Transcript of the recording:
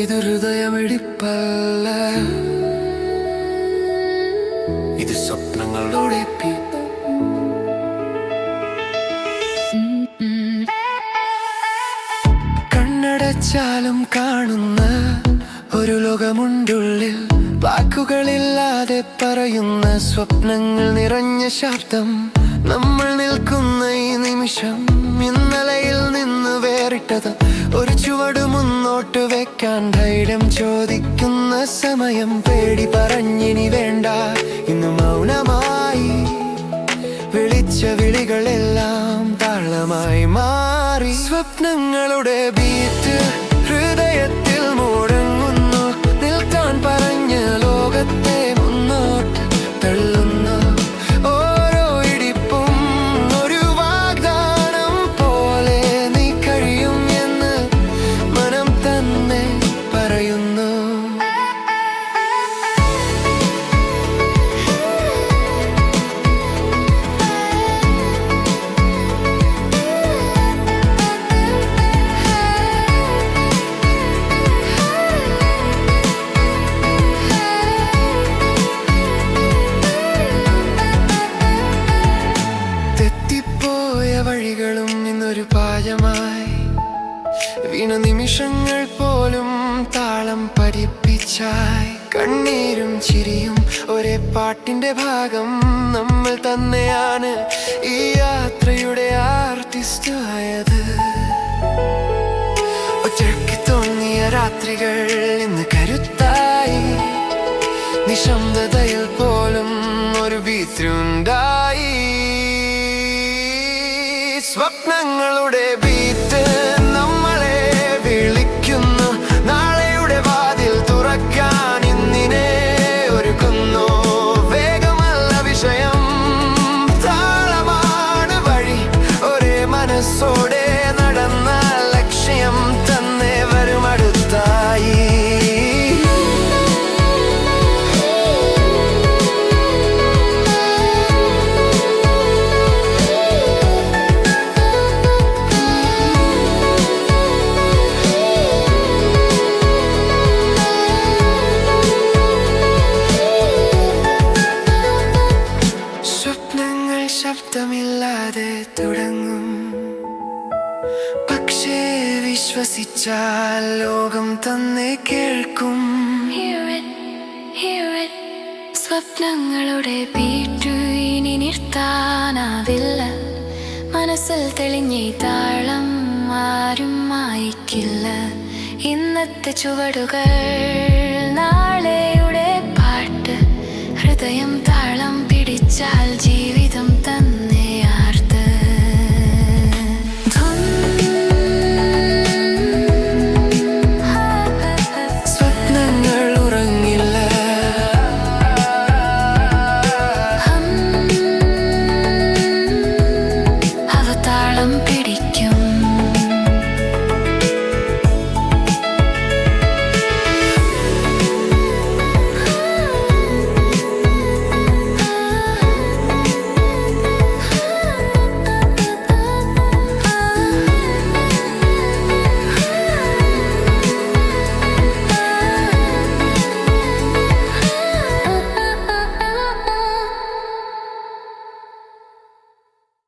ഇത് ഹൃദയമിടിപ്പല്ല, ഇത് സ്വപ്നങ്ങളുടെ കണ്ണടച്ചാലും കാണുന്ന ഒരു ലോകമുണ്ടുള്ളിൽ, വാക്കുകളില്ലാതെ പറയുന്ന സ്വപ്നങ്ങൾ നിറഞ്ഞ ശബ്ദം. നമ്മൾ നിൽക്കുന്ന ഈ നിമിഷം ഇന്നലയിൽ നിന്ന് വേറിട്ടത്. ഒരു ചുവട് മുന്നോട്ട് വെക്കാൻ ധൈര്യം ചോദിക്കുന്ന സമയം. പേടി പറഞ്ഞിനി വേണ്ട, ഇന്ന് മൗനമായി വിളിച്ച വിളികളെല്ലാം താളമായി മാറി. സ്വപ്നങ്ങളുടെ ബീറ്റ് ഹൃദയത്തിൽ മുഴങ്ങുന്നു. നിൽക്കാൻ പറഞ്ഞ ലോകത്തെ മുന്നോട്ട് തള്ളുന്നു. ഓരോ ഇടിപ്പും ഒരു വാഗ്ദാനം പോലെ. നീ കഴിയും എന്ന് മനം തന്നെ പറയുന്നു. വഴികളും ഇന്നൊരു പായമായി വീണ നിമിഷങ്ങൾ പോലും താളം പഠിപ്പിച്ചായി. കണ്ണീരും ചിരിയും ഒരേ പാട്ടിന്റെ ഭാഗം. നമ്മൾ തന്നെയാണ് ഈ യാത്രയുടെ ആർട്ടിസ്റ്റ് ആയത്. ഒറ്റയ്ക്ക് തോന്നിയ രാത്രികൾ ഇന്ന് കരുത്തായി. നിശബ്ദതയിൽ പോലും ഒരു ബീറ്റുണ്ടായി. സ്വപ്നങ്ങളുടെ ബീറ്റ് നമ്മളെ വിളിക്കുന്നു. നാളെയുടെ വാതിൽ തുറക്കാൻ ഇന്നിനെ ഒരുക്കുന്നു. വേഗമല്ല വിഷയം, താളമാണ് വഴി. ഒരേ മനസ്സോടെ നടന്ന ലക്ഷ്യം തന്നെ വരും അടുത്തായി. ശബ്ദമില്ലാതെ തുടങ്ങും, പക്ഷേ വിശ്വസിച്ചാൽ ലോകം തന്നെ കേൾക്കും. സ്വപ്നങ്ങളുടെ ബീറ്റ് ഇനി നിർത്താനാവില്ല. മനസ്സിൽ തെളിഞ്ഞ താളം ആരും മായ്ക്കില്ല. ഇന്നത്തെ ചുവടുകൾ നാളെയുടെ പാട്ട്. ഹൃദയം